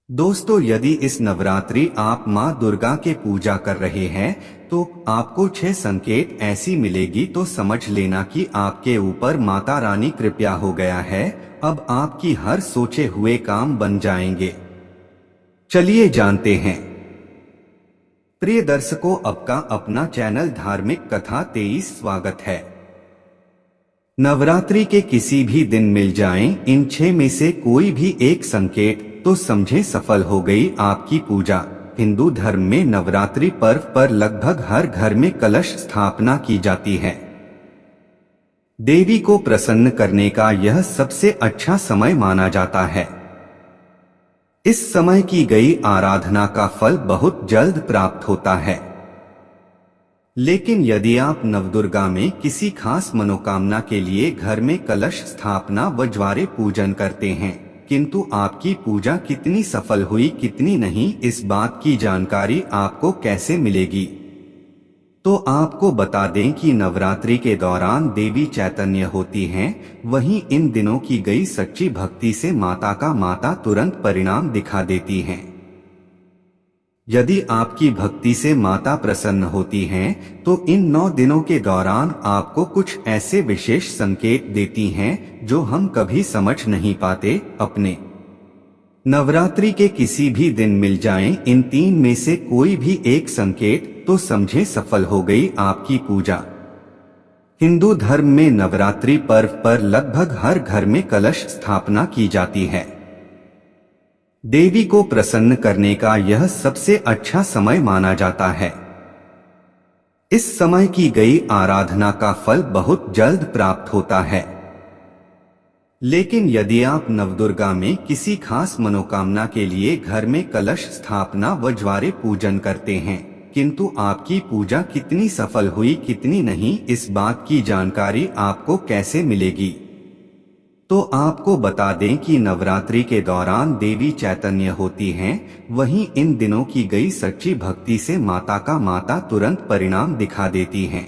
दोस्तों, यदि इस नवरात्रि आप माँ दुर्गा के पूजा कर रहे हैं तो आपको 6 संकेत ऐसी मिलेगी तो समझ लेना कि आपके ऊपर माता रानी कृपा हो गया है। अब आपकी हर सोचे हुए काम बन जाएंगे। चलिए जानते हैं। प्रिय दर्शकों, आपका अपना चैनल धार्मिक कथा 23 स्वागत है। नवरात्रि के किसी भी दिन मिल जाएं इन 6 में से कोई भी एक संकेत तो समझे सफल हो गई आपकी पूजा। हिंदू धर्म में नवरात्रि पर्व पर लगभग हर घर में कलश स्थापना की जाती है। देवी को प्रसन्न करने का यह सबसे अच्छा समय माना जाता है। इस समय की गई आराधना का फल बहुत जल्द प्राप्त होता है। लेकिन यदि आप नवदुर्गा में किसी खास मनोकामना के लिए घर में कलश स्थापना व ज्वारे पूजन करते हैं, किंतु आपकी पूजा कितनी सफल हुई कितनी नहीं, इस बात की जानकारी आपको कैसे मिलेगी? तो आपको बता दें कि नवरात्रि के दौरान देवी चैतन्य होती हैं, वहीं इन दिनों की गई सच्ची भक्ति से माता तुरंत परिणाम दिखा देती हैं। यदि आपकी भक्ति से माता प्रसन्न होती हैं, तो इन 9 दिनों के दौरान आपको कुछ ऐसे विशेष संकेत देती हैं जो हम कभी समझ नहीं पाते। अपने नवरात्रि के किसी भी दिन मिल जाएं इन 3 में से कोई भी एक संकेत तो समझे सफल हो गई आपकी पूजा। हिंदू धर्म में नवरात्रि पर्व पर लगभग हर घर में कलश स्थापना की जाती है। देवी को प्रसन्न करने का यह सबसे अच्छा समय माना जाता है। इस समय की गई आराधना का फल बहुत जल्द प्राप्त होता है। लेकिन यदि आप नवदुर्गा में किसी खास मनोकामना के लिए घर में कलश स्थापना व ज्वारे पूजन करते हैं, किंतु आपकी पूजा कितनी सफल हुई कितनी नहीं, इस बात की जानकारी आपको कैसे मिलेगी? तो आपको बता दें कि नवरात्रि के दौरान देवी चैतन्य होती हैं, वहीं इन दिनों की गई सच्ची भक्ति से माता तुरंत परिणाम दिखा देती हैं।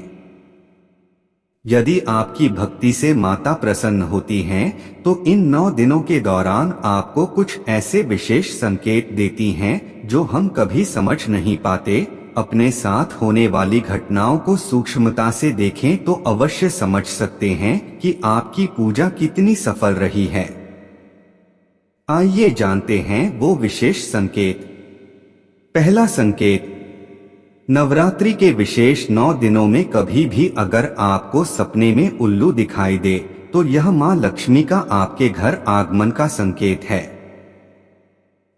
यदि आपकी भक्ति से माता प्रसन्न होती हैं, तो इन 9 दिनों के दौरान आपको कुछ ऐसे विशेष संकेत देती हैं जो हम कभी समझ नहीं पाते। अपने साथ होने वाली घटनाओं को सूक्ष्मता से देखें तो अवश्य समझ सकते हैं कि आपकी पूजा कितनी सफल रही है। आइए जानते हैं वो विशेष संकेत। पहला संकेत, नवरात्रि के विशेष 9 दिनों में कभी भी अगर आपको सपने में उल्लू दिखाई दे तो यह मां लक्ष्मी का आपके घर आगमन का संकेत है।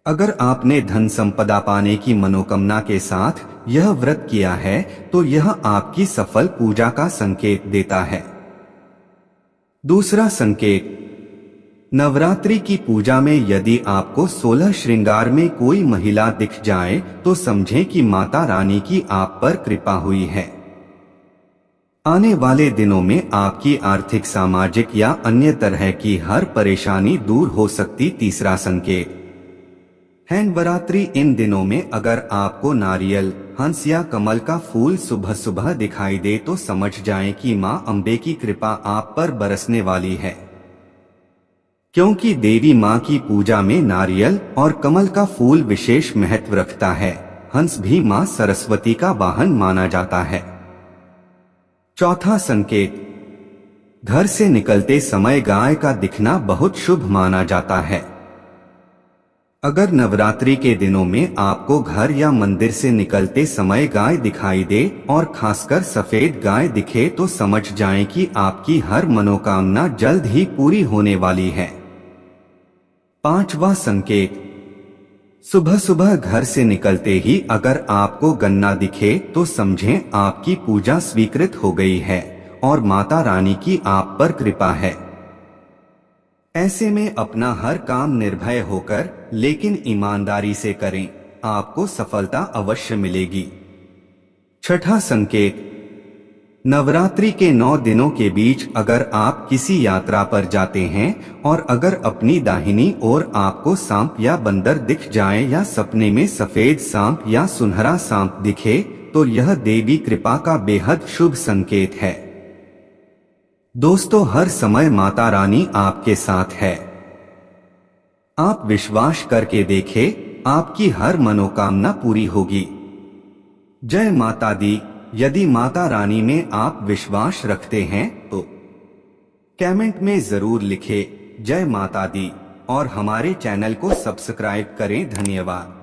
अगर आपने धन संपदा पाने की मनोकामना के साथ यह व्रत किया है तो यह आपकी सफल पूजा का संकेत देता है। दूसरा संकेत, नवरात्रि की पूजा में यदि आपको 16 श्रृंगार में कोई महिला दिख जाए तो समझें कि माता रानी की आप पर कृपा हुई है। आने वाले दिनों में आपकी आर्थिक, सामाजिक या अन्य तरह की हर परेशानी दूर हो सकती। तीसरा संकेत है नवरात्रि इन दिनों में अगर आपको नारियल, हंस या कमल का फूल सुबह सुबह दिखाई दे तो समझ जाएं कि मां अम्बे की कृपा आप पर बरसने वाली है। क्योंकि देवी मां की पूजा में नारियल और कमल का फूल विशेष महत्व रखता है। हंस भी मां सरस्वती का वाहन माना जाता है। चौथा संकेत, घर से निकलते समय गाय का दिखना बहुत शुभ माना जाता है। अगर नवरात्रि के दिनों में आपको घर या मंदिर से निकलते समय गाय दिखाई दे और खासकर सफेद गाय दिखे तो समझ जाएं कि आपकी हर मनोकामना जल्द ही पूरी होने वाली है। पांचवा संकेत, सुबह सुबह घर से निकलते ही अगर आपको गन्ना दिखे तो समझें आपकी पूजा स्वीकृत हो गई है और माता रानी की आप पर कृपा है। ऐसे में अपना हर काम निर्भय होकर लेकिन ईमानदारी से करें, आपको सफलता अवश्य मिलेगी। छठा संकेत, नवरात्रि के 9 दिनों के बीच अगर आप किसी यात्रा पर जाते हैं और अगर अपनी दाहिनी ओर आपको सांप या बंदर दिख जाए या सपने में सफेद सांप या सुनहरा सांप दिखे तो यह देवी कृपा का बेहद शुभ संकेत है। दोस्तों, हर समय माता रानी आपके साथ है। आप विश्वास करके देखें, आपकी हर मनोकामना पूरी होगी। जय माता दी। यदि माता रानी में आप विश्वास रखते हैं तो कमेंट में जरूर लिखें जय माता दी और हमारे चैनल को सब्सक्राइब करें। धन्यवाद।